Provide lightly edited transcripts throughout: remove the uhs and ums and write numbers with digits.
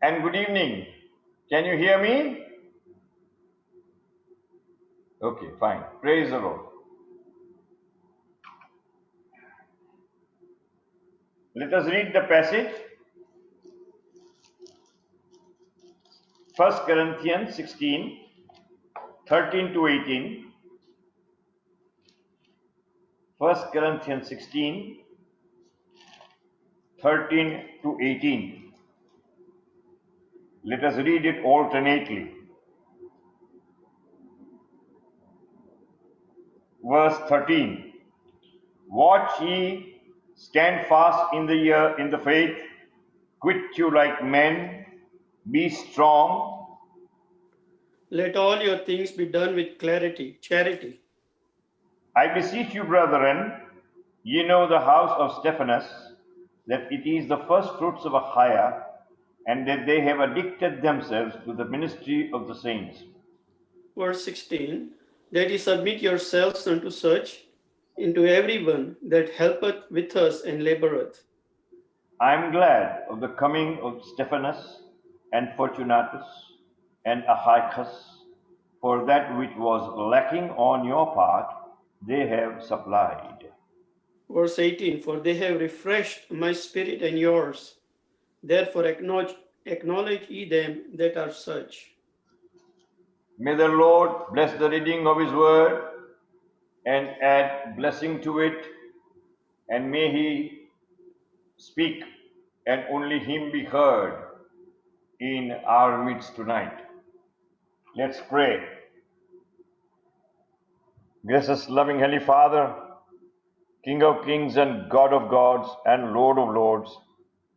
and good evening. Can you hear me? Okay, fine. Praise the Lord. Let us read the passage. 1 Corinthians 16, 13 to 18. 1 Corinthians 16, 13 to 18. Let us read it alternately. Verse 13. Watch ye, stand fast in the faith, quit you like men, be strong. Let all your things be done with charity. I beseech you, brethren, ye know the house of Stephanus, that it is the first fruits of Achaia, and that they have addicted themselves to the ministry of the saints. Verse 16. That ye submit yourselves unto such, into everyone that helpeth with us and laboureth. I am glad of the coming of Stephanus and Fortunatus and Achaicus, for that which was lacking on your part they have supplied. Verse 18. For they have refreshed my spirit and yours. Therefore acknowledge ye them that are such. May the Lord bless the reading of His word and add blessing to it, and may He speak and only Him be heard in our midst tonight. Let's pray. Gracious, loving Heavenly Father, King of kings and God of gods and Lord of lords,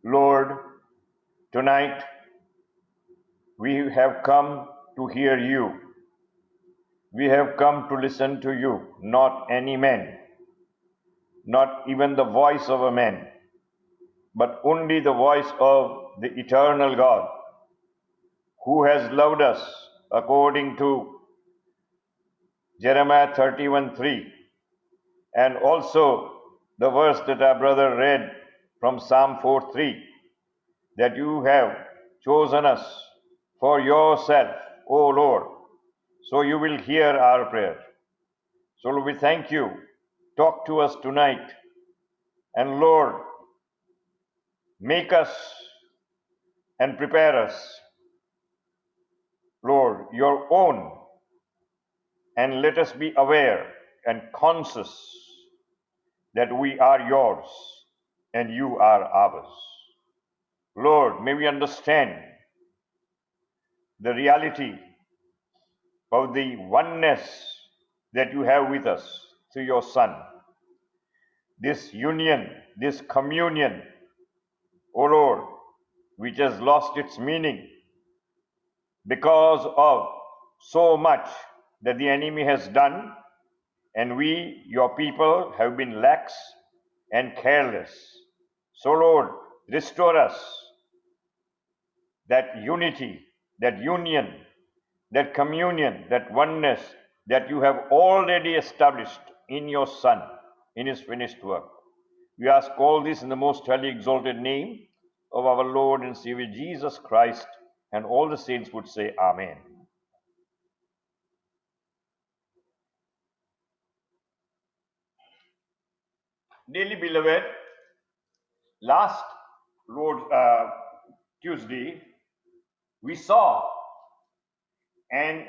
Lord, tonight we have come to hear you. We have come to listen to you, not any man, not even the voice of a man, but only the voice of the eternal God, who has loved us according to Jeremiah 31:3, and also the verse that our brother read from Psalm 4:3, that you have chosen us for yourself, O Lord, so you will hear our prayer. So Lord, we thank you. Talk to us tonight, and Lord, make us and prepare us, Lord, your own, and let us be aware and conscious that we are yours and you are ours. Lord, may we understand the reality of the oneness that you have with us through your Son. This union, this communion, O Lord, which has lost its meaning because of so much that the enemy has done, and we, your people, have been lax and careless. So, Lord, restore us that unity, that union, that communion, that oneness that you have already established in your Son, in his finished work. We ask all this in the most highly exalted name of our Lord and Savior Jesus Christ, and all the saints would say Amen. Dearly beloved, last Lord Tuesday, we saw and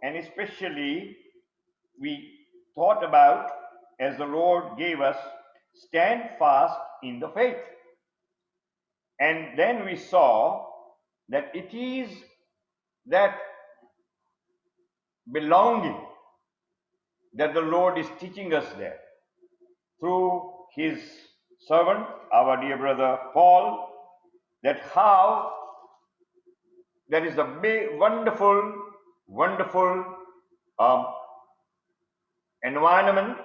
and especially we thought about, as the Lord gave us, stand fast in the faith. And then we saw that it is that belonging that the Lord is teaching us there through his servant, our dear brother Paul, that how there is a big, wonderful environment,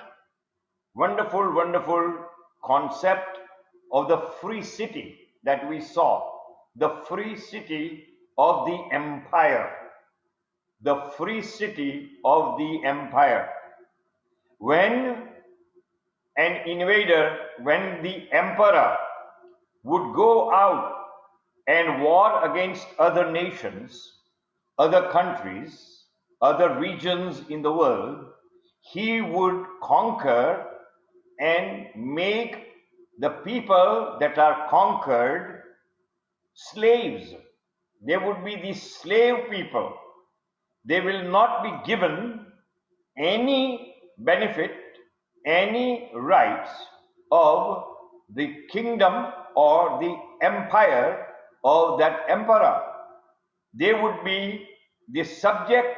wonderful concept of the free city that we saw, the free city of the empire, the free city of the empire. When an invader, when the emperor would go out and war against other nations, other countries, other regions in the world, he would conquer and make the people that are conquered slaves. They would be the slave people. They will not be given any benefit, any rights of the kingdom or the empire of that emperor. They would be the subject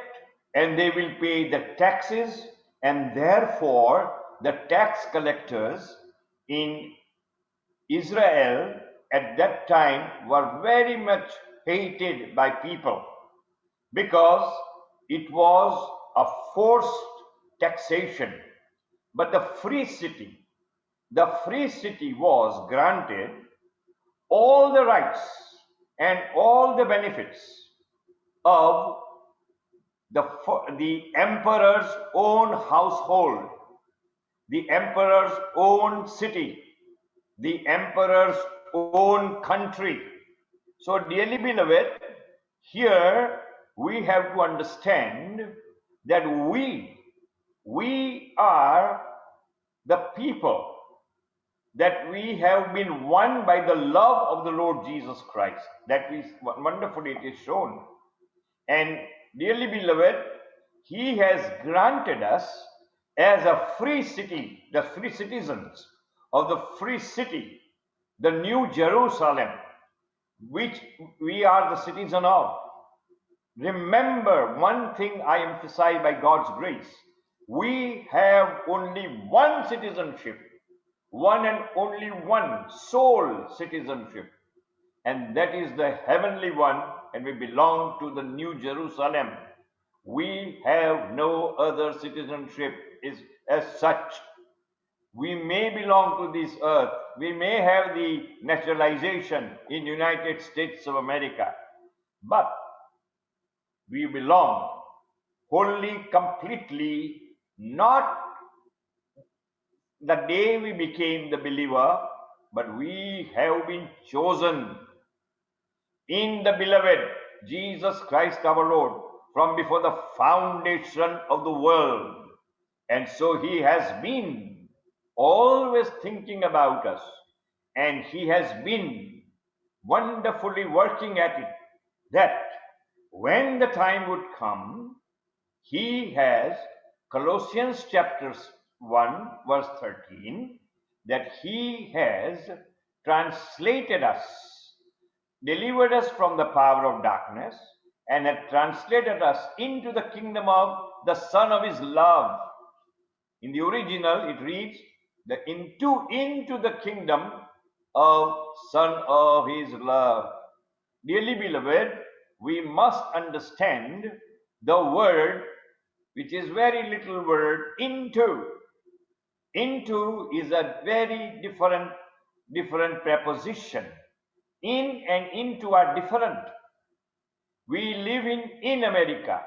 and they will pay the taxes, and therefore the tax collectors in Israel at that time were very much hated by people because it was a forced taxation. But the free city was granted all the rights and all the benefits of the emperor's own household, the emperor's own city, the emperor's own country. So, dearly beloved, here we have to understand that we are the people that we have been won by the love of the Lord Jesus Christ. That is wonderfully it is shown. And dearly beloved, he has granted us as a free city, the free citizens of the free city, the New Jerusalem, which we are the citizen of. Remember one thing I emphasize by God's grace. We have only one citizenship, one and only one sole citizenship, and that is the heavenly one, and we belong to the New Jerusalem. We have no other citizenship as such. We may belong to this earth. We may have the naturalization in United States of America, but we belong wholly, completely, not the day we became the believer, but we have been chosen in the beloved Jesus Christ our Lord from before the foundation of the world. And so he has been always thinking about us, and he has been wonderfully working at it, that when the time would come, he has, Colossians chapter 1 verse 13, that he has translated us, delivered us from the power of darkness, and had translated us into the kingdom of the Son of his love. In the original, it reads, into the kingdom of Son of his love. Dearly beloved, we must understand the word, which is very little word, into. Into is a very different preposition. In and into are different. We live in America.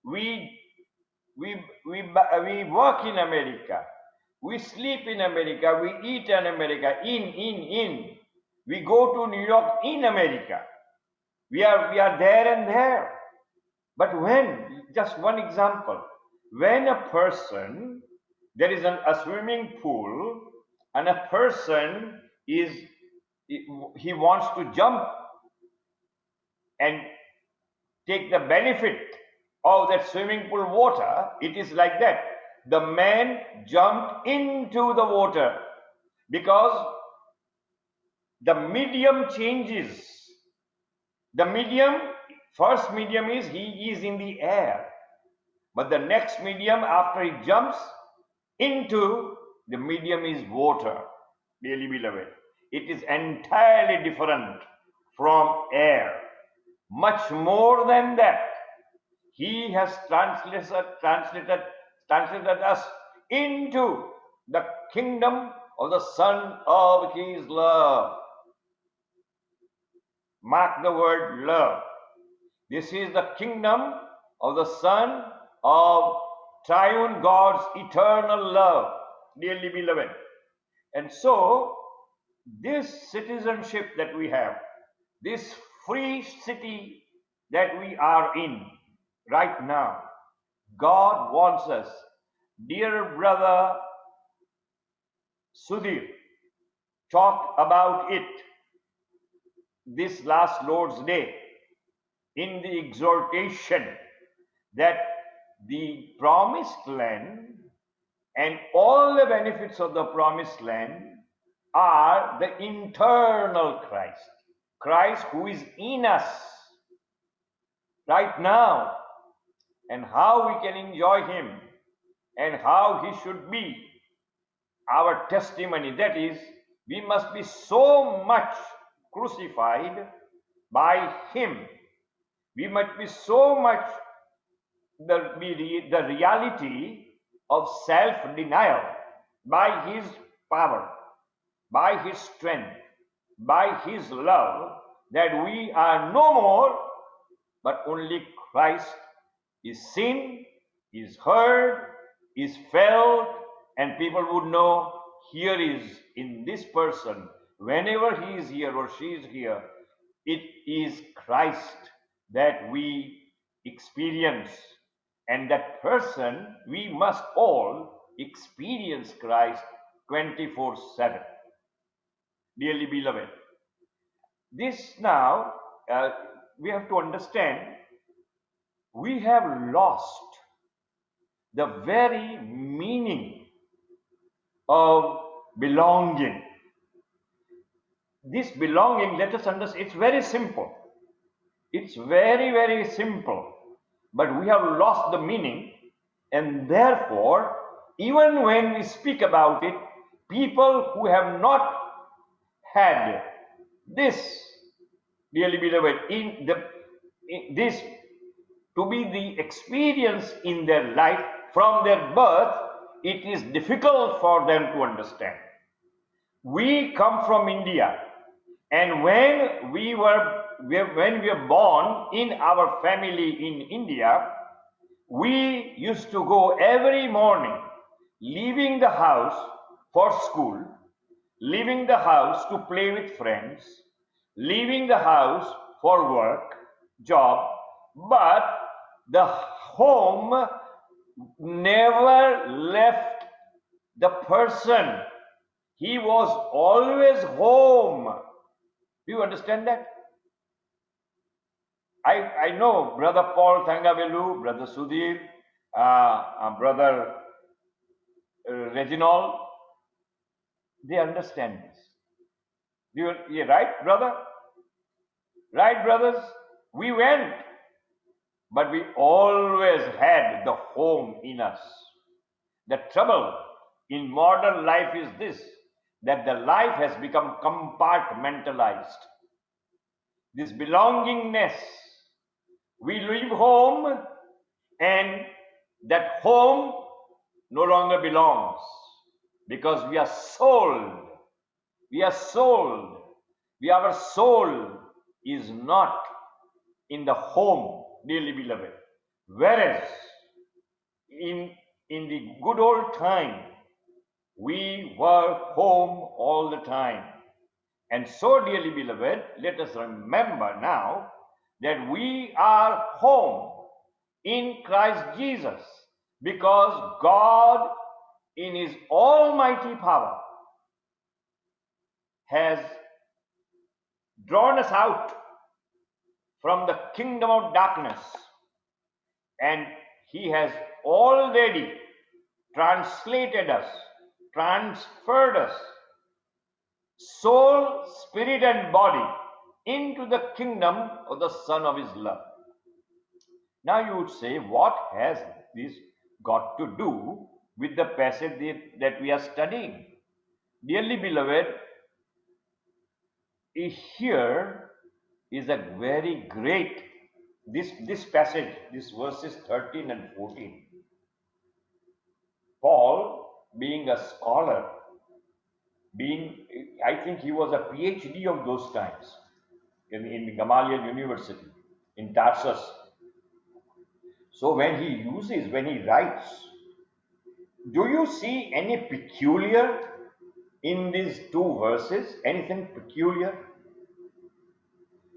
We work in America. We sleep in America. We eat in America. In. We go to New York in America. We are there and there. But when, just one example, when a person, there is a swimming pool, and a person he wants to jump and take the benefit of that swimming pool water, it is like that. The man jumped into the water because the medium changes. The medium, first medium is he is in the air. But the next medium after he jumps into, the medium is water, dearly beloved. It is entirely different from air. Much more than that, he has translated us into the kingdom of the Son of his love. Mark the word love. This is the kingdom of the Son of triune God's eternal love, dearly beloved. And so, this citizenship that we have, this free city that we are in right now, God wants us, dear brother Sudhir, talk about it this last Lord's Day in the exhortation that the promised land and all the benefits of the promised land are the internal Christ, Christ who is in us right now, and how we can enjoy him and how he should be our testimony. That is, we must be so much crucified by him. We must be so much the reality of self-denial by his power, by his strength, by his love, that we are no more, but only Christ is seen, is heard, is felt, and people would know here is in this person, whenever he is here or she is here, it is Christ that we experience. And that person, we must all experience Christ 24/7. Dearly beloved, this now we have to understand, we have lost the very meaning of belonging. This belonging, let us understand, it's very simple. It's very, very simple. But we have lost the meaning, and therefore, even when we speak about it, people who have not had this, dearly beloved, this to be the experience in their life from their birth, it is difficult for them to understand. We come from India, and when we were born in our family in India, we used to go every morning, leaving the house for school, leaving the house to play with friends, leaving the house for work, job, but the home never left the person. He was always home. Do you understand that? I know Brother Paul Thangavelu, Brother Sudhir, Brother Reginald, they understand this. Yeah, right, brother? Right, brothers? We went, but we always had the home in us. The trouble in modern life is this, that the life has become compartmentalized. This belongingness, we leave home and that home no longer belongs because we are sold. We are sold. Our soul is not in the home, dearly beloved. Whereas in the good old time, we were home all the time. And so, dearly beloved, let us remember now that we are home in Christ Jesus because God, in his almighty power, has drawn us out from the kingdom of darkness, and he has already translated us, transferred us, soul, spirit, and body into the kingdom of the Son of his love. Now you would say, what has this got to do with the passage that we are studying? Dearly beloved, here is a very great, this passage, this verses 13 and 14. Paul, being a scholar, I think he was a PhD of those times in Gamaliel University in Tarsus. So when he writes, do you see any peculiar in these two verses? Anything peculiar?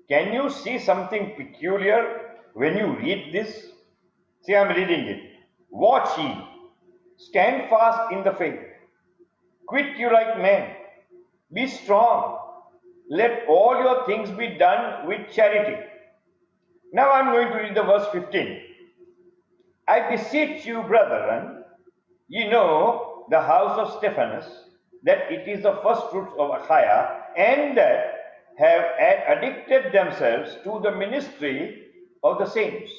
Can you see something peculiar when you read this? See, I'm reading it. Watch ye, stand fast in the faith, quit you like men, be strong, let all your things be done with charity. Now I'm going to read the verse 15. I beseech you, brethren, ye know the house of Stephanus, that it is the first fruits of Achaia, and that have addicted themselves to the ministry of the saints.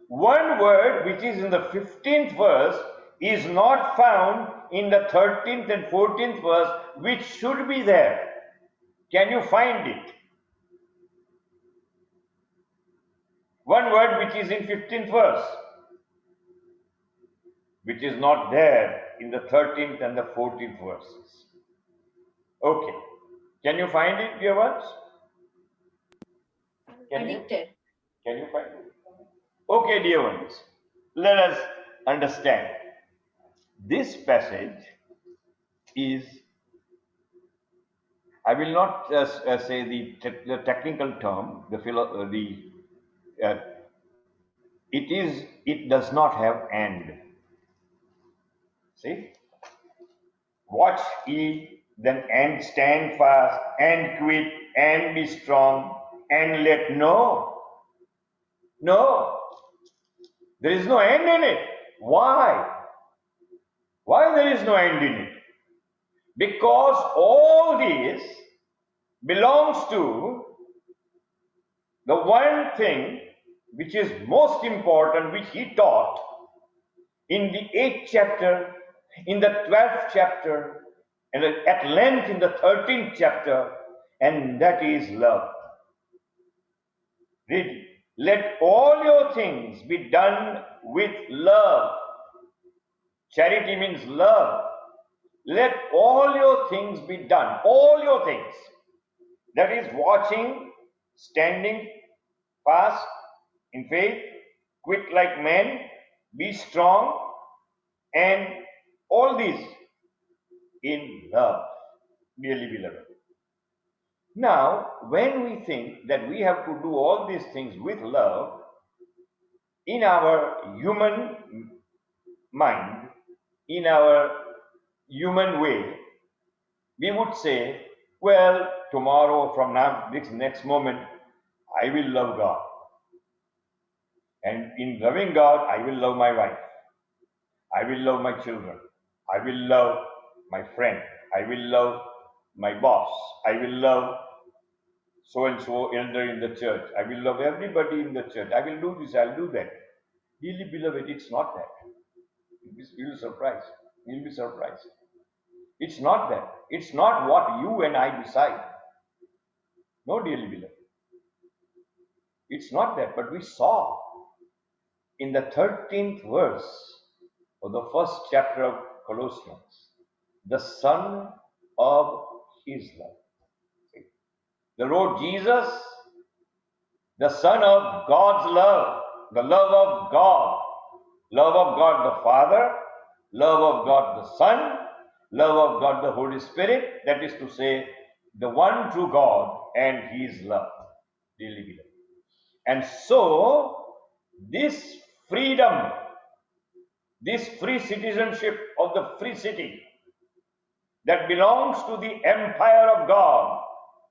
One word which is in the 15th verse is not found in the 13th and 14th verse, which should be there. Can you find it? One word which is in 15th verse, which is not there in the 13th and the 14th verses. Okay. Can you find it, dear ones? Addicted. Can you find it? Okay, dear ones. Let us understand. This passage is, I will not say the technical term, it does not have end. See? Watch ye, then and stand fast, and quit, and be strong, and let no. There is no end in it. Why? Why there is no end in it? Because all this belongs to the one thing which is most important, which he taught in the 8th chapter, in the 12th chapter, and at length in the 13th chapter, and that is love. Read it. Let all your things be done with love. Charity means love. Let all your things be done. All your things. That is watching, standing fast in faith, quit like men, be strong, and all these in love, dearly beloved. Now, when we think that we have to do all these things with love, in our human mind, in our human way, we would say, well, tomorrow, from now, this next moment, I will love God. And in loving God, I will love my wife. I will love my children. I will love my friend. I will love my boss. I will love so and so elder in the church. I will love everybody in the church. I will do this, I'll do that. Dearly beloved, it's not that. You'll be surprised. You'll be surprised. It's not that. It's not what you and I decide. No, dearly beloved. It's not that. But we saw in the 13th verse of the first chapter of Colossians, the Son of His love. The Lord Jesus, the Son of God's love, the love of God the Father, love of God the Son, love of God the Holy Spirit, that is to say, the one true God and His love, dearly beloved. And so, this freedom, this free citizenship of the free city that belongs to the empire of God,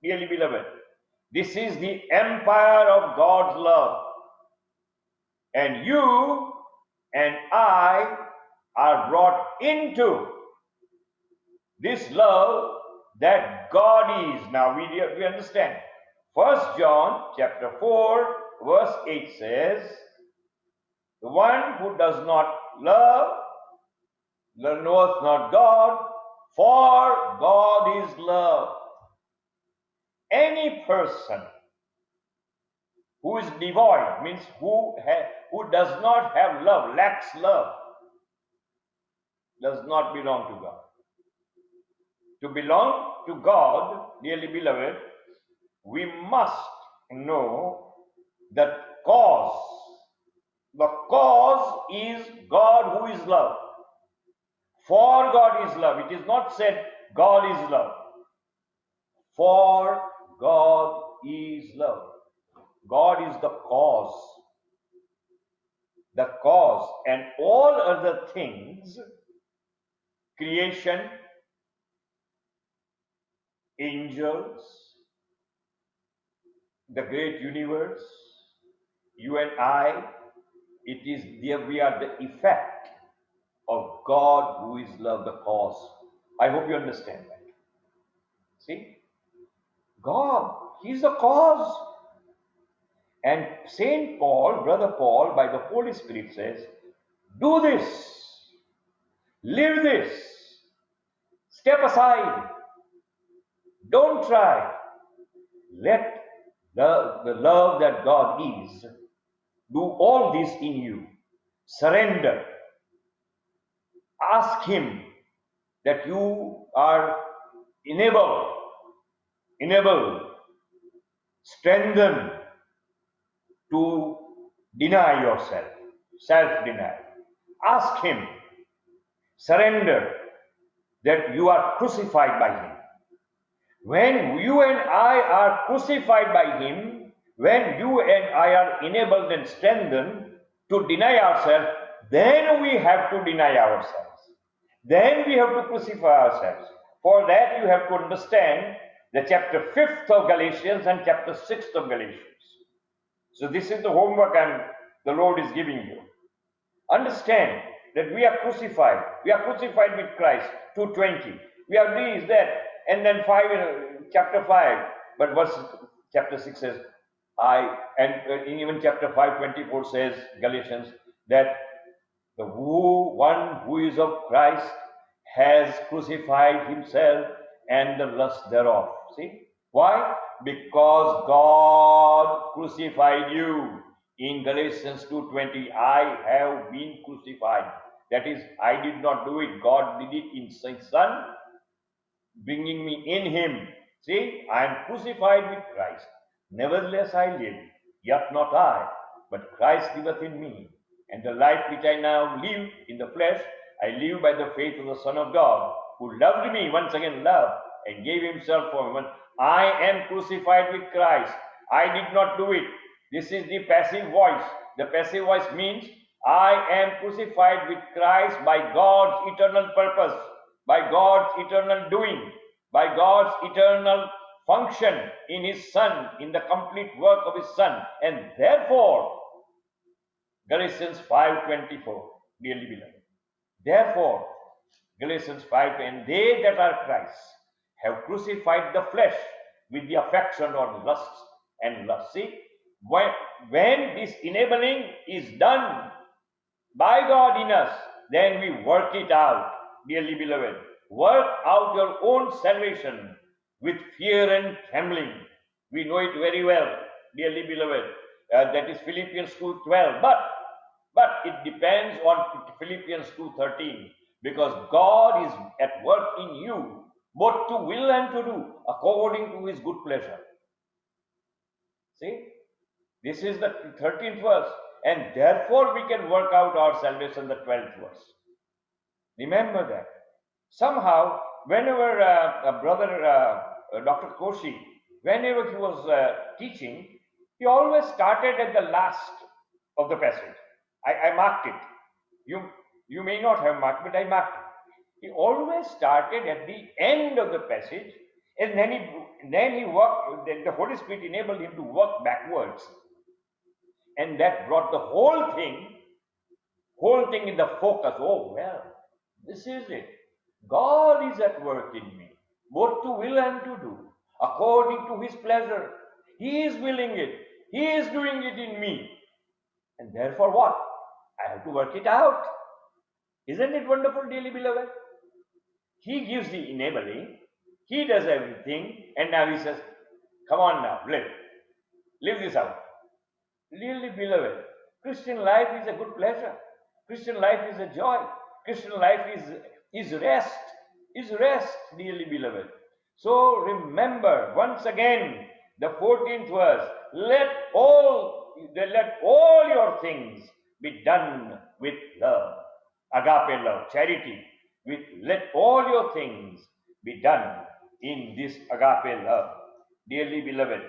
dearly beloved, this is the empire of God's love. And you and I are brought into this love that God is. Now we understand. 1 John chapter 4 verse 8 says, the one who does not love knoweth not God, for God is love. Any person who is devoid, means who does not have love, lacks love, does not belong to God. To belong to God, dearly beloved, we must know the cause. The cause is God who is love. For God is love. It is not said God is love. For God is love. God is the cause, and all other things, creation, angels, the great universe, you and I, it is there we are the effect of God who is love, the cause. I hope you understand that. See? God, He's the cause. And Saint Paul, Brother Paul, by the Holy Spirit says, do this, live this, step aside, don't try. Let the love that God is do all this in you. Surrender. Ask Him that you are enabled, strengthened to deny yourself, self-denial. Ask Him, surrender, that you are crucified by Him. When you and I are crucified by Him, when you and I are enabled and strengthened to deny ourselves, then we have to deny ourselves. Then we have to crucify ourselves. For that you have to understand the chapter 5th of Galatians and chapter 6th of Galatians. So this is the homework the Lord is giving you. Understand that we are crucified. We are crucified with Christ. 2:20. We are this, that. And then chapter 5. But chapter 6 says, even chapter 5:24 says, Galatians, that the one who is of Christ has crucified himself and the lust thereof. See? Why? Because God crucified you. In Galatians 2:20, I have been crucified. That is, I did not do it. God did it in His Son, bringing me in Him. See, I am crucified with Christ. Nevertheless I live, yet not I, but Christ liveth in me. And the life which I now live in the flesh, I live by the faith of the Son of God, who loved me, once again loved, and gave Himself for me. I am crucified with Christ. I did not do it. This is the passive voice. The passive voice means, I am crucified with Christ by God's eternal purpose, by God's eternal doing, by God's eternal function in His Son, in the complete work of His Son. And therefore, Galatians 5:24, dearly beloved. Therefore, Galatians 5, and they that are Christ have crucified the flesh with the affection or lust and lust. See, when this enabling is done by God in us, then we work it out, dearly beloved. Work out your own salvation with fear and trembling. We know it very well, dearly beloved. That is Philippians 2:12. But it depends on Philippians 2:13, because God is at work in you, both to will and to do, according to His good pleasure. See, this is the 13th verse, and therefore we can work out our salvation, the 12th verse. Remember that. Somehow, whenever Dr. Koshi, whenever he was teaching, he always started at the last of the passage. I marked it. You may not have marked, but I marked it. He always started at the end of the passage, and then he worked. Then the Holy Spirit enabled him to work backwards, and that brought the whole thing in the focus. Oh well, this is it. God is at work in me, both to will and to do, according to His pleasure. He is willing it. He is doing it in me. And therefore what? I have to work it out. Isn't it wonderful, dearly beloved? He gives the enabling. He does everything. And now He says, come on now, live. Live this out. Dearly beloved, Christian life is a good pleasure. Christian life is a joy. Christian life is rest. Is rest, dearly beloved. So remember, once again, the 14th verse, let all your things be done with love. Agape love, charity. Let all your things be done in this agape love. Dearly beloved,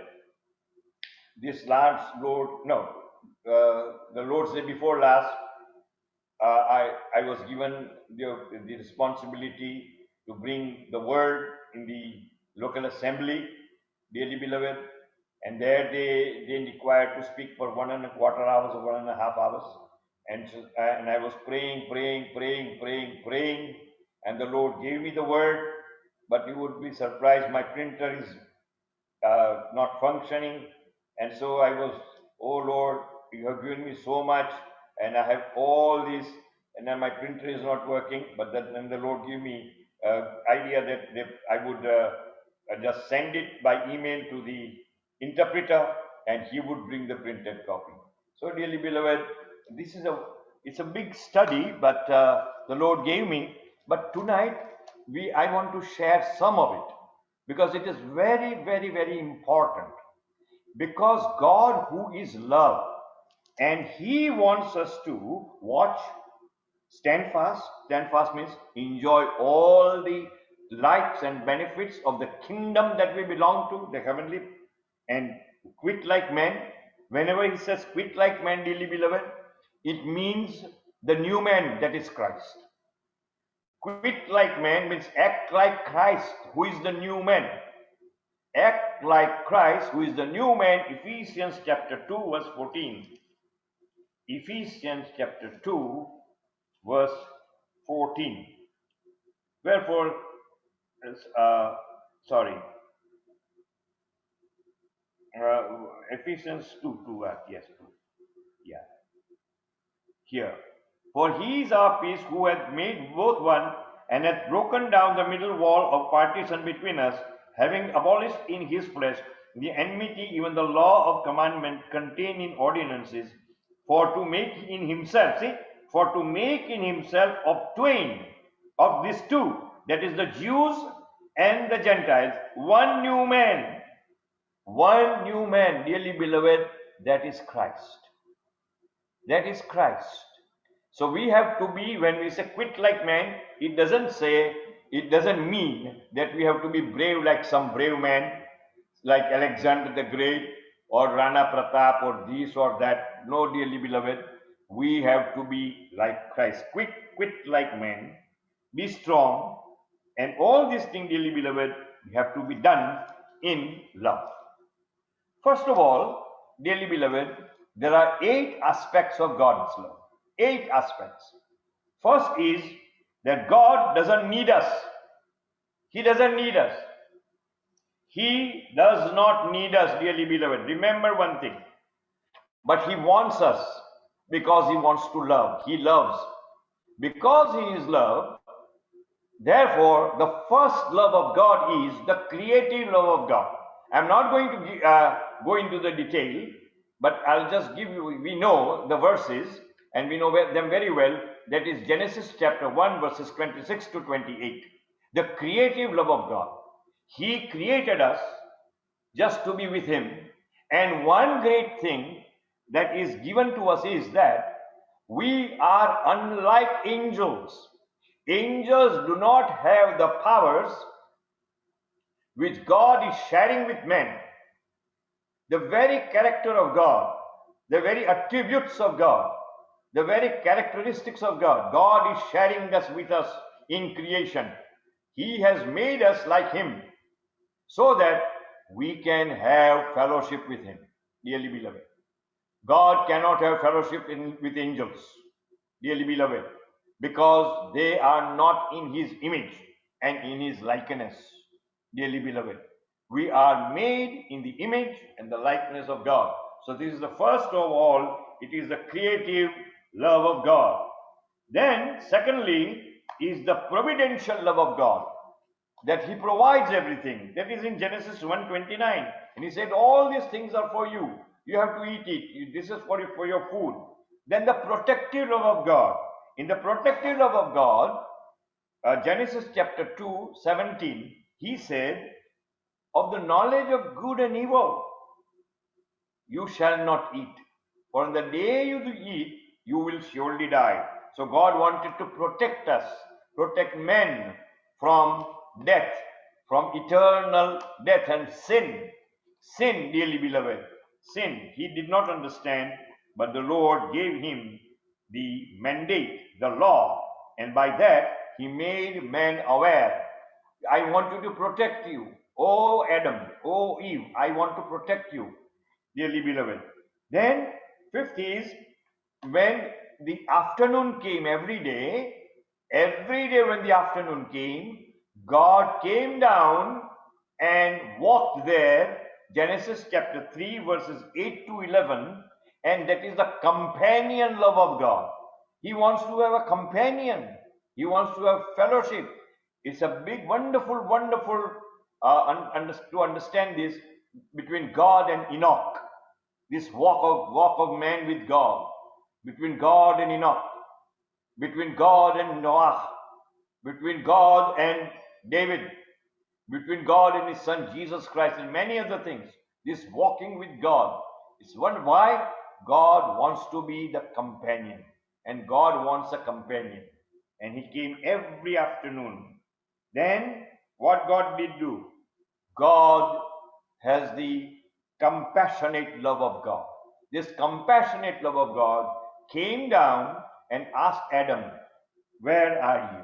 this last Lord, no, the Lord's Day before last, I was given the responsibility to bring the word in the local assembly, dearly beloved, and there they required to speak for 1.25 hours or 1.5 hours, and I was praying, and the Lord gave me the word, but you would be surprised, my printer is not functioning. And so I was, oh Lord, you have given me so much, and I have all this, and then my printer is not working. But then the Lord gave me idea that I would just send it by email to the interpreter, and he would bring the printed copy. So, dearly beloved, this is it's a big study, but the Lord gave me. But tonight, I want to share some of it because it is very, very, very important. Because God, who is love, and He wants us to watch, stand fast. Stand fast means enjoy all the lights and benefits of the kingdom that we belong to, the heavenly, and quit like men. Whenever He says quit like men, dearly beloved, it means the new man, that is Christ. Quit like man means act like Christ, who is the new man. Act like Christ, who is the new man. Ephesians chapter 2, verse 14. Ephesians chapter 2, verse 14. Wherefore, sorry, Ephesians 2, yes, 2. Yeah. Here. For he is our peace, who hath made both one, and hath broken down the middle wall of partition between us, having abolished in his flesh the enmity, even the law of commandment contained in ordinances, for to make in himself, for to make in himself of twain, of these two, that is the Jews and the Gentiles, one new man, dearly beloved, that is Christ. That is Christ. So we have to be, when we say quit like man, it doesn't mean that we have to be brave like some brave man, like Alexander the Great or Rana Pratap or this or that. No, dearly beloved, we have to be like Christ. Quit like man, be strong, and all these things, dearly beloved, have to be done in love. First of all, dearly beloved, there are 8 aspects of God's love. 8 aspects. First is that God doesn't need us. He doesn't need us. He does not need us, dearly beloved. Remember one thing. But He wants us because He wants to love. He loves. Because He is love, therefore, the first love of God is the creative love of God. I'm not going to go into the detail, but I'll just give you, we know the verses and we know them very well. That is Genesis chapter 1, verses 26 to 28. The creative love of God. He created us just to be with Him. And one great thing that is given to us is that we are unlike angels. Angels do not have the powers which God is sharing with men. The very character of God, the very attributes of God, the very characteristics of God, God is sharing us with us in creation. He has made us like Him so that we can have fellowship with Him, dearly beloved. God cannot have fellowship with angels, dearly beloved, because they are not in His image and in His likeness, dearly beloved. We are made in the image and the likeness of God. So this is the first of all. It is the creative love of God. Then, secondly, is the providential love of God, that He provides everything. That is in Genesis 1:29. And He said, all these things are for you. You have to eat it. This is for your food. Then the protective love of God. In the protective love of God, Genesis chapter 2:17, He said, of the knowledge of good and evil, you shall not eat. For on the day you do eat, you will surely die. So God wanted to protect us, protect men from death, from eternal death and sin. Sin, dearly beloved, sin. He did not understand, but the Lord gave him the mandate, the law, and by that he made man aware. I want you to protect you. Oh Adam, oh Eve, I want to protect you, dearly beloved. Then, fifth is when the afternoon came every day when the afternoon came, God came down and walked there. Genesis chapter 3, verses 8 to 11, and that is the companion love of God. He wants to have a companion, he wants to have fellowship. It's a big, wonderful, wonderful to understand this between God and Enoch. This walk of man with God, between God and Enoch, between God and Noah, between God and David, between God and his son Jesus Christ, and many other things. This walking with God is one why God wants to be the companion, and God wants a companion. And he came every afternoon. Then what God did do? God has the compassionate love of God. This compassionate love of God came down and asked Adam, "Where are you?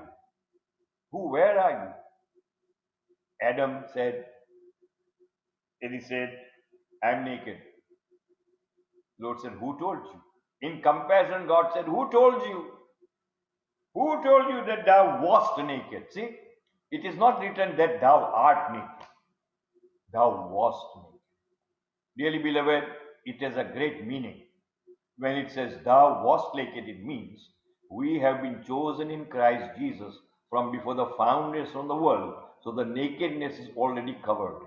Where are you?" Adam said, and he said, "I'm naked." Lord said, "Who told you?" In compassion, God said, "Who told you? Who told you that thou wast naked?" See, it is not written that thou art naked. Thou wast naked. Dearly beloved, it has a great meaning. When it says thou wast naked, it means we have been chosen in Christ Jesus from before the foundation of the world. So the nakedness is already covered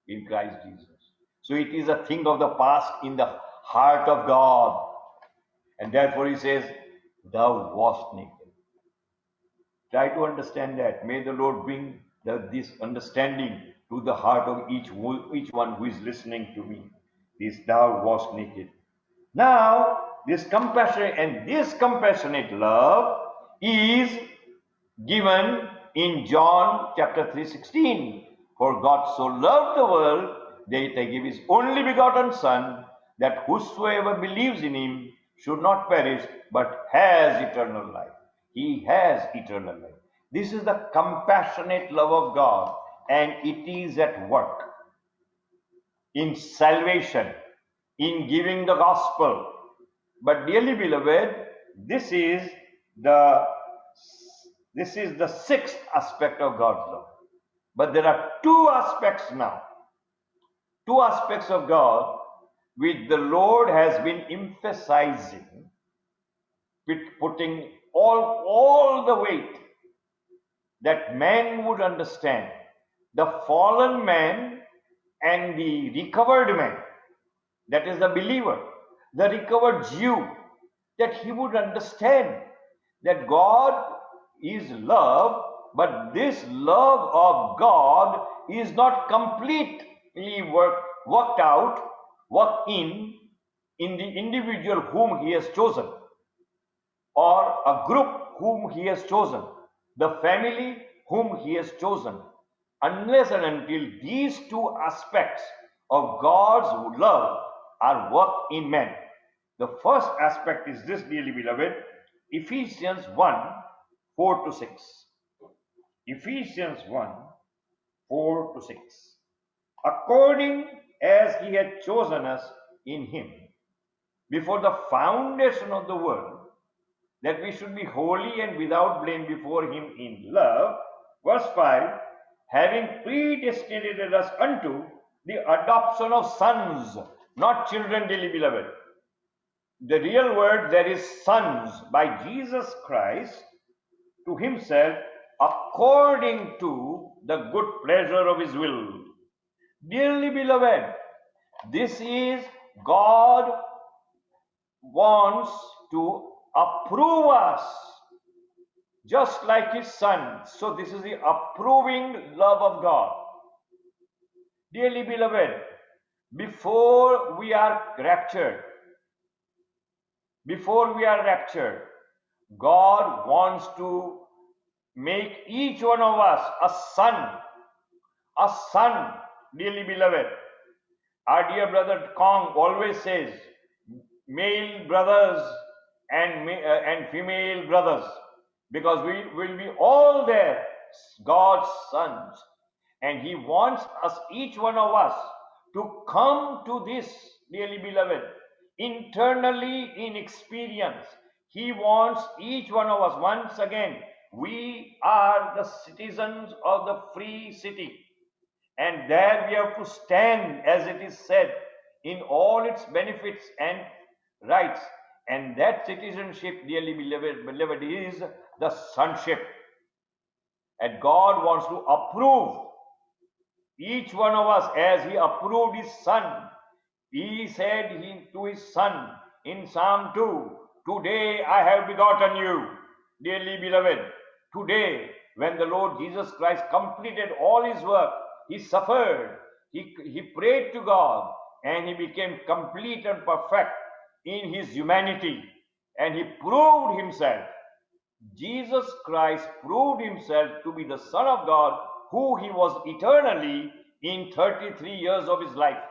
in Christ Jesus. So it is a thing of the past in the heart of God. And therefore he says, thou wast naked. Try to understand that. May the Lord bring this understanding to the heart of each one who is listening to me. This thou wast naked. Now, this compassionate love is given in John chapter 3:16. For God so loved the world that he gave his only begotten Son, that whosoever believes in him should not perish, but has eternal life. He has eternal life. This is the compassionate love of God, and it is at work in salvation, in giving the gospel. But dearly beloved, this is the sixth aspect of God's love. But there are two aspects now. Two aspects of God which the Lord has been emphasizing, putting all the weight that man would understand. The fallen man and the recovered man, that is the believer, the recovered Jew, that he would understand that God is love, but this love of God is not completely worked in the individual whom he has chosen, or a group whom he has chosen, the family whom he has chosen, unless and until these two aspects of God's love are worked in man. The first aspect is this, dearly beloved, Ephesians 1, 4 to 6. Ephesians 1, 4 to 6. According as he had chosen us in him before the foundation of the world, that we should be holy and without blame before him in love. Verse 5, having predestinated us unto the adoption of sons, not children, dearly beloved. The real word there is sons, by Jesus Christ to himself, according to the good pleasure of his will. Dearly beloved, this is God wants to approve us just like his son. So this is the approving love of God. Dearly beloved, before we are raptured, God wants to make each one of us a son, dearly beloved. Our dear brother Kong always says, male brothers and female brothers, because we will be all there, God's sons. And He wants us, each one of us, to come to this, dearly beloved, internally in experience. He wants each one of us, once again, we are the citizens of the free city. And there we have to stand, as it is said, in all its benefits and rights. And that citizenship, dearly beloved, is the sonship. And God wants to approve each one of us as He approved His Son. He said to His Son in Psalm 2, "Today I have begotten you," dearly beloved. Today, when the Lord Jesus Christ completed all His work, He suffered, He prayed to God, and He became complete and perfect in His humanity. And He proved Himself. Jesus Christ proved Himself to be the Son of God, who He was eternally in 33 years of His life.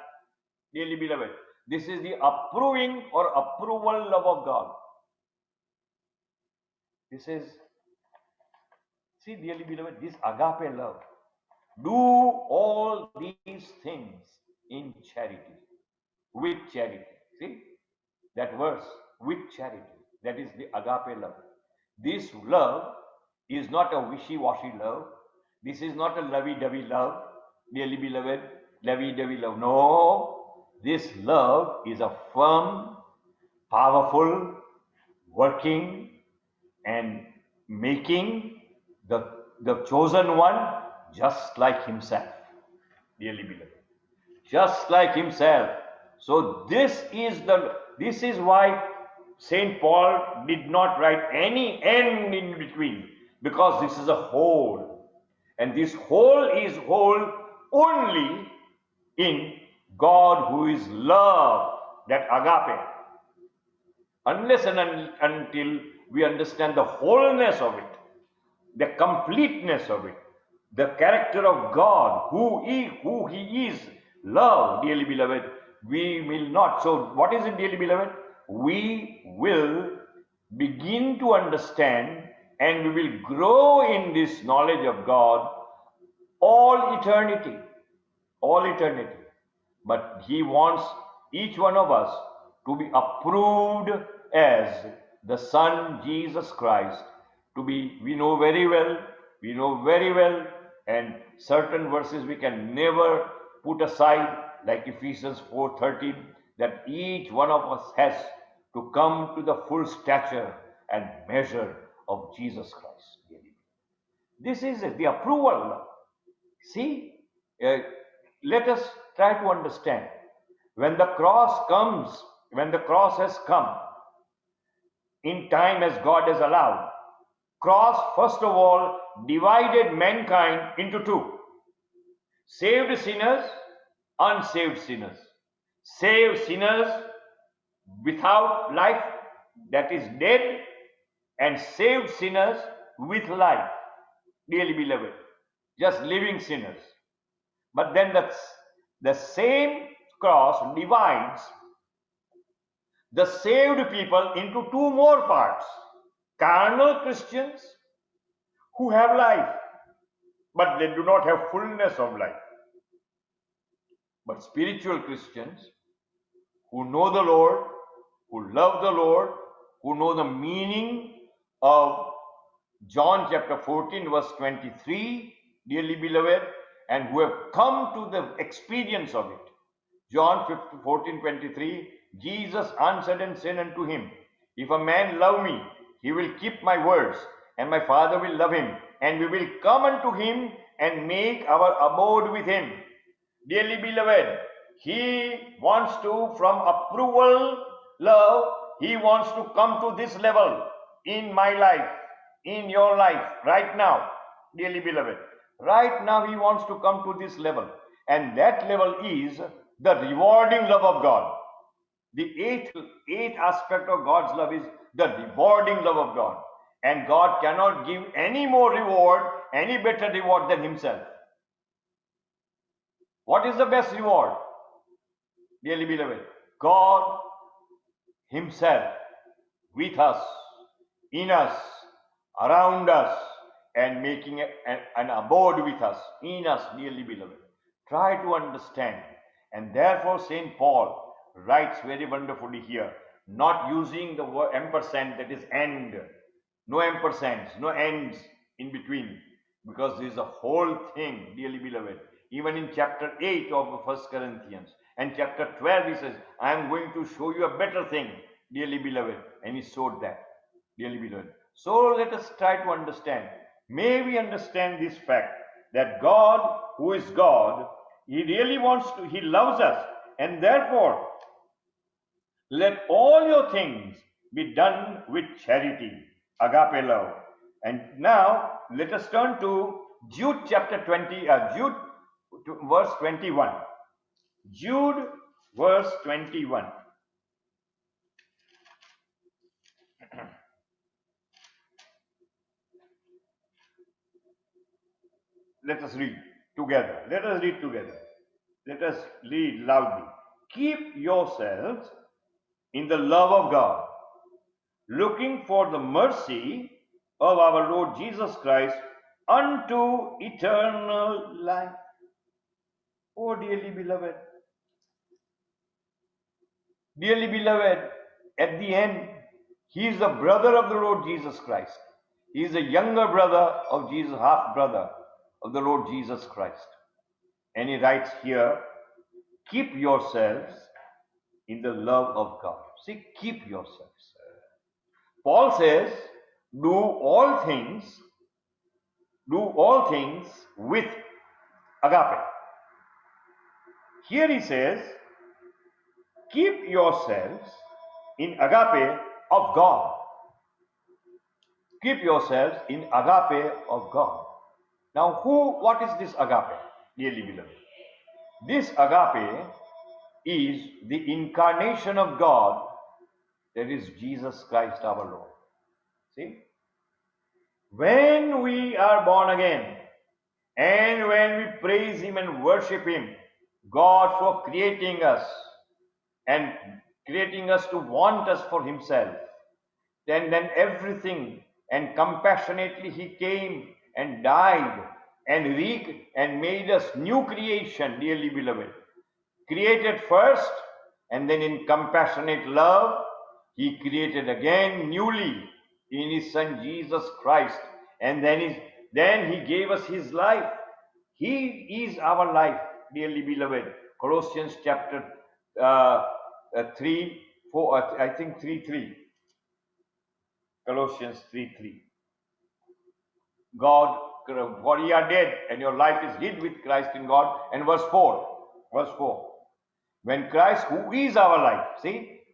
Dearly beloved, this is the approving or approval love of God. This is, see, dearly beloved, this agape love. Do all these things in charity, with charity. See that verse, with charity. That is the agape love. This love is not a wishy-washy love. This is not a lovey-dovey love, dearly beloved, lovey-dovey love. No, this love is a firm, powerful, working, and making the chosen one just like Himself, dearly beloved, just like Himself. So this is why Saint Paul did not write any end in between, because this is a whole, and this whole is whole only in God, who is love, that agape. Unless and until we understand the wholeness of it, the completeness of it, the character of God, who He is, love, dearly beloved, we will not. So what is it, dearly beloved? We will begin to understand, and we will grow in this knowledge of God all eternity. All eternity. But He wants each one of us to be approved as the Son Jesus Christ. To be, we know very well, and certain verses we can never put aside, like Ephesians 4:13, that each one of us has to come to the full stature and measure of Jesus Christ. This is the approval. See, let us try to understand. When the cross comes, when the cross has come, in time as God has allowed, cross first of all divided mankind into two: saved sinners, unsaved sinners. Saved sinners without life, that is dead, and saved sinners with life, dearly beloved, just living sinners. But then the same cross divides the saved people into two more parts: carnal Christians who have life, but they do not have fullness of life; but spiritual Christians who know the Lord, who love the Lord, who know the meaning of John chapter 14 verse 23, dearly beloved, and who have come to the experience of it. John 14:23, Jesus answered and said unto him, "If a man love me, he will keep my words, and my Father will love him, and we will come unto him and make our abode with him." Dearly beloved, He wants to, from approval, love, He wants to come to this level in my life, in your life, right now, dearly beloved. Right now He wants to come to this level, and that level is the rewarding love of God. The eighth aspect of God's love is the rewarding love of God. And God cannot give any more reward, any better reward than himself. What is the best reward? Dearly beloved, God himself with us, in us, around us, and making an abode with us, in us, dearly beloved. Try to understand. And therefore, St. Paul writes very wonderfully here, not using the word ampersand, that is end. No ampersands, no ends in between, because this is a whole thing, dearly beloved. Even in chapter 8 of 1 Corinthians and chapter 12, he says, I am going to show you a better thing, dearly beloved. And he showed that, dearly beloved. So let us try to understand. May we understand this fact that God, who is God, he really wants to, he loves us, and therefore let all your things be done with charity, agape love. And now let us turn to Jude chapter 20, Jude verse 21. Jude verse 21. Let us read together. Let us read together. Let us read loudly. Keep yourselves in the love of God, looking for the mercy of our Lord Jesus Christ unto eternal life. Oh, dearly beloved, at the end, he is the brother of the Lord Jesus Christ. He is the younger brother of Jesus, half brother of the Lord Jesus Christ. And he writes here, keep yourselves in the love of God. See, keep yourselves. Paul says, do all things with agape. Here he says, keep yourselves in agape of God. Keep yourselves in agape of God. Now, what is this agape, dearly beloved? This agape is the incarnation of God, that is Jesus Christ our Lord. See? When we are born again, and when we praise Him and worship Him, God for creating us and creating us to want us for Himself, then everything, and compassionately He came and died and made us new creation, dearly beloved. Created first, and then in compassionate love, He created again newly in His Son Jesus Christ. And then He gave us His life. He is our life, dearly beloved. Colossians chapter 3, 4, I think 3:3. Colossians 3:3. God, for ye are dead, and your life is hid with Christ in God. And verse 4. When Christ, who is our life,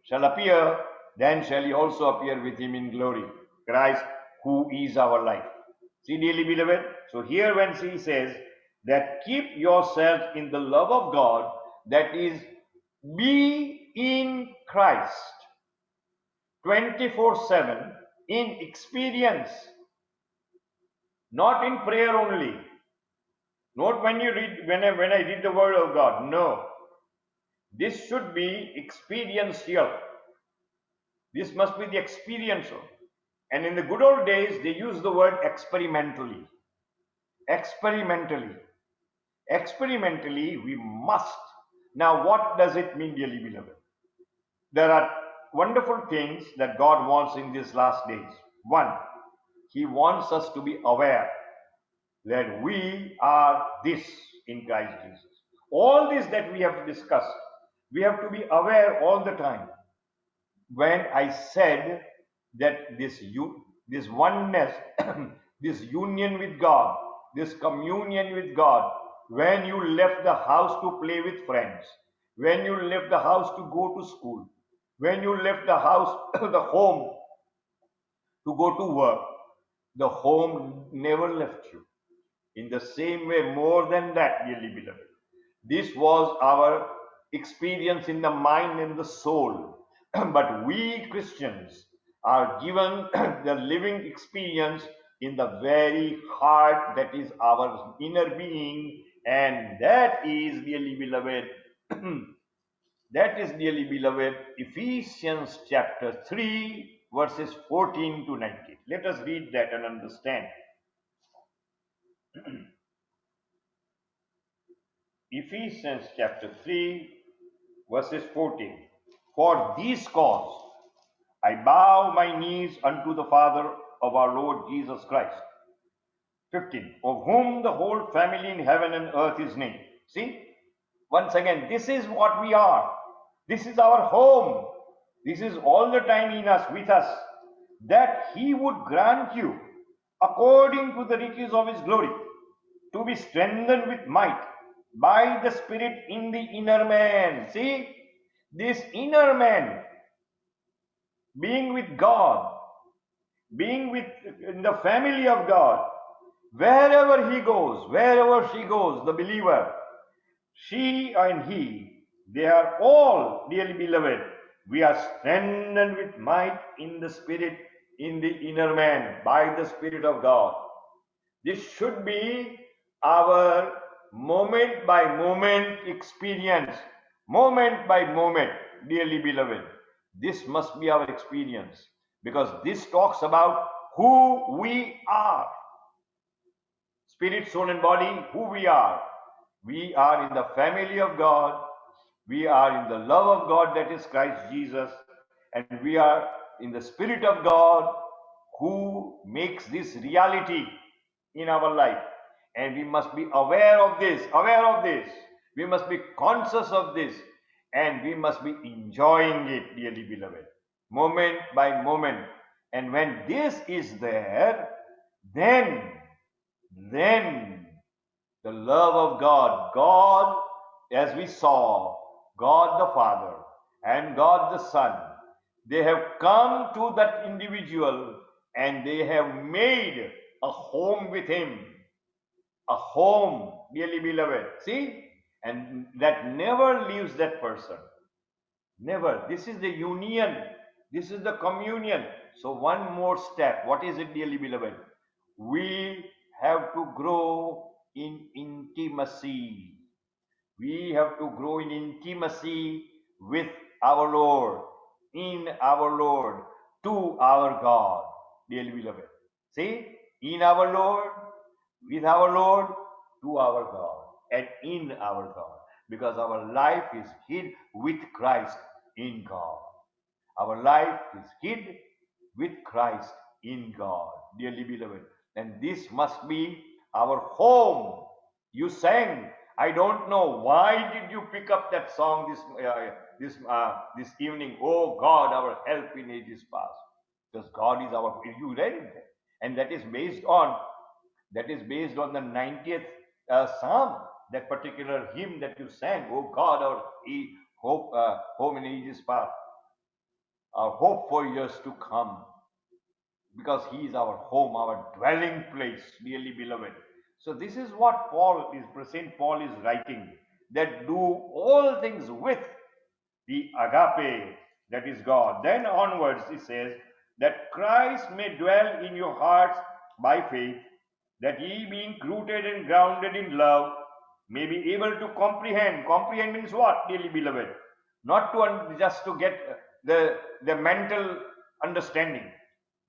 shall appear, then shall ye also appear with Him in glory. Christ, who is our life. See, dearly beloved, so here when he says that keep yourselves in the love of God, that is, be in Christ 24/7 in experience, not in prayer only, not when you read, when I read the word of God. No, this should be experiential. This must be the experiential. And in the good old days, they use the word experimentally. Experimentally, we must. Now, what does it mean, dearly beloved? There are wonderful things that God wants in these last days. One, He wants us to be aware that we are this in Christ Jesus. All this that we have discussed, we have to be aware all the time. When I said that this oneness, this union with God, this communion with God, when you left the house to play with friends, when you left the house to go to school, when you left the house, the home to go to work, the home never left you. In the same way, more than that, dearly beloved, this was our experience in the mind and the soul. But we Christians, are given the living experience in the very heart that is our inner being, and that is, dearly beloved, that is, dearly beloved, Ephesians chapter 3, verses 14 to 19. Let us read that and understand. Ephesians chapter 3, verses 14. For this cause I bow my knees unto the Father of our Lord Jesus Christ. 15. Of whom the whole family in heaven and earth is named. See, once again, this is what we are. This is our home. This is all the time in us, with us, that He would grant you, according to the riches of His glory, to be strengthened with might by the Spirit in the inner man. See, this inner man, being with God, being with in the family of God, wherever he goes, wherever she goes, the believer, she and he, they are all, dearly beloved, we are strengthened with might in the Spirit, in the inner man, by the Spirit of God. This should be our moment by moment experience, moment by moment, dearly beloved. This must be our experience, because this talks about who we are. Spirit, soul, and body, who we are. We are in the family of God. We are in the love of God, that is Christ Jesus. And we are in the Spirit of God, who makes this reality in our life. And we must be aware of this, We must be conscious of this. And we must be enjoying it, dearly beloved, moment by moment. And when this is there, then the love of God, as we saw, God the Father and God the Son, they have come to that individual and they have made a home with him. A home, dearly beloved. See? And that never leaves that person. Never. This is the union. This is the communion. So one more step. What is it, dearly beloved? We have to grow in intimacy. We have to grow in intimacy with our Lord, in our Lord, to our God, dearly beloved. See, in our Lord, with our Lord, to our God, and in our God, because our life is hid with Christ in God. Our life is hid with Christ in God, dearly beloved. And this must be our home. You sang. I don't know why did you pick up that song this evening. Oh God, our help in ages past. Because God is our. You read it there, and that is based on the 90th Psalm. That particular hymn that you sang. Oh God, our hope, home in ages past. Our hope for years to come, because He is our home, our dwelling place, dearly beloved. So this is what Saint Paul is writing, that do all things with the agape, that is God. Then onwards he says that Christ may dwell in your hearts by faith, that ye being rooted and grounded in love may be able to comprehend. Comprehend means what, dearly beloved? Not to just to get the mental understanding,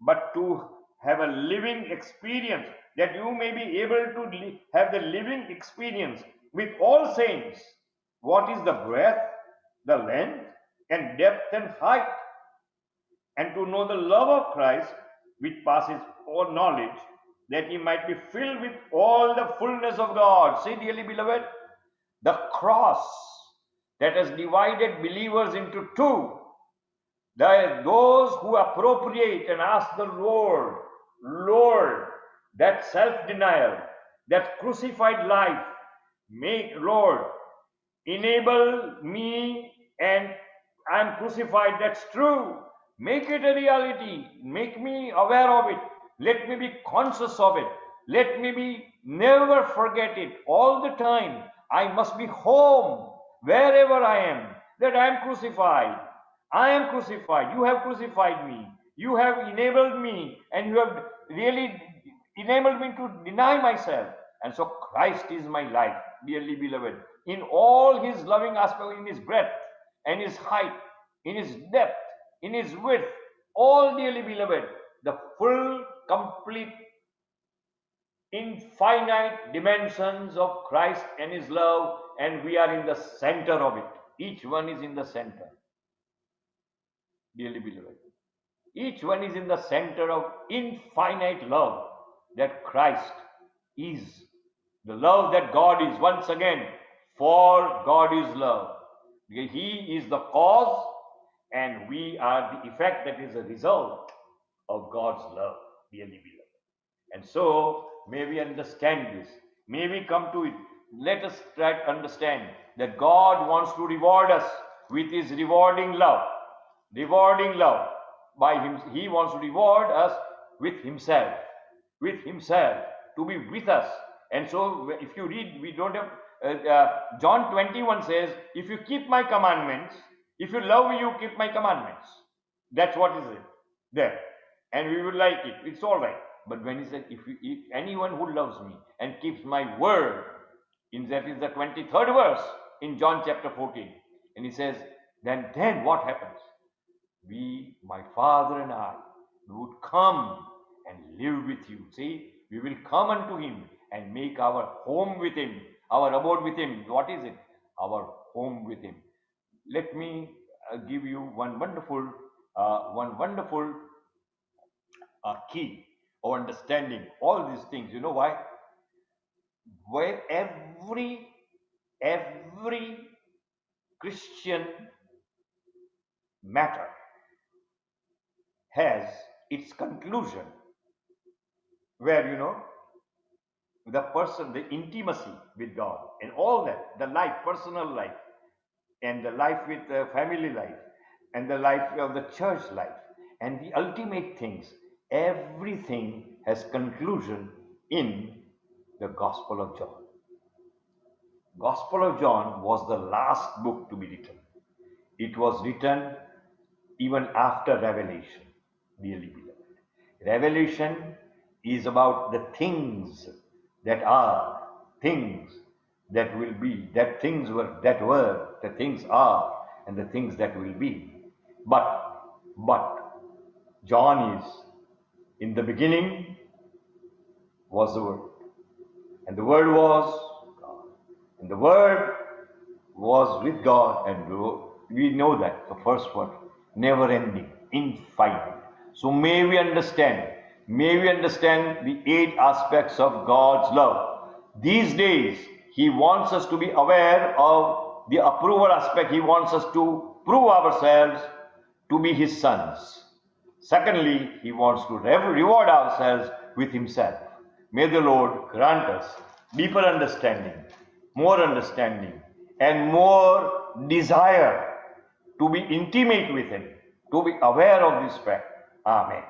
but to have a living experience, that you may be able to have the living experience with all saints. What is the breadth, the length, and depth and height, and to know the love of Christ, which passes all knowledge, that ye might be filled with all the fullness of God. See, dearly beloved, the cross that has divided believers into two. Those who appropriate and ask the Lord, that self-denial, that crucified life, make, Lord, enable me, and I'm crucified, that's true. Make it a reality. Make me aware of it. Let me be conscious of it. Let me be never forget it all the time. I must be home wherever I am, that I am crucified. I am crucified. You have crucified me. You have enabled me, and you have really enabled me to deny myself. And so Christ is my life, dearly beloved, in all his loving aspect, in his breadth and his height, in his depth, in his width, all, dearly beloved, the full, complete, infinite dimensions of Christ and his love, and we are in the center of it. Each one is in the center, dearly beloved. Each one is in the center of infinite love that Christ is. The love that God is, once again, for God is love. He is the cause, and we are the effect, that is a result of God's love, dearly beloved. And so, may we understand this. May we come to it. Let us try to understand that God wants to reward us with his rewarding love. Rewarding love. By him, he wants to reward us with himself. With himself. To be with us. And so, if you read, we don't have, John 21 says, if you keep my commandments, if you love me, you keep my commandments. That's what is it there. And we will like it. It's all right. But when he said, if anyone who loves me and keeps my word, that is the 23rd verse in John chapter 14. And he says, then what happens? We, my Father and I, would come and live with you. See, we will come unto him and make our home with him, our abode with him. What is it? Our home with him. Let me give you one wonderful key of understanding all these things. You know why? Where every Christian matter has its conclusion, where the person, the intimacy with God, and all that, the life, personal life, and the life with the family life, and the life of the church life, and the ultimate things, everything has conclusion in the Gospel of John. Gospel of John was the last book to be written. It was written even after Revelation, dearly beloved. Revelation is about the things that are, things that will be, that things were, that were, the things are, and the things that will be. But John is, in the beginning was the Word, and the Word was God, and the Word was with God, and we know that, the first word, never ending, infinite. So may we understand the 8 aspects of God's love. These days, he wants us to be aware of the approval aspect. He wants us to prove ourselves to be his sons. Secondly, he wants to reward ourselves with himself. May the Lord grant us deeper understanding, and more desire to be intimate with him, to be aware of this fact. Amen.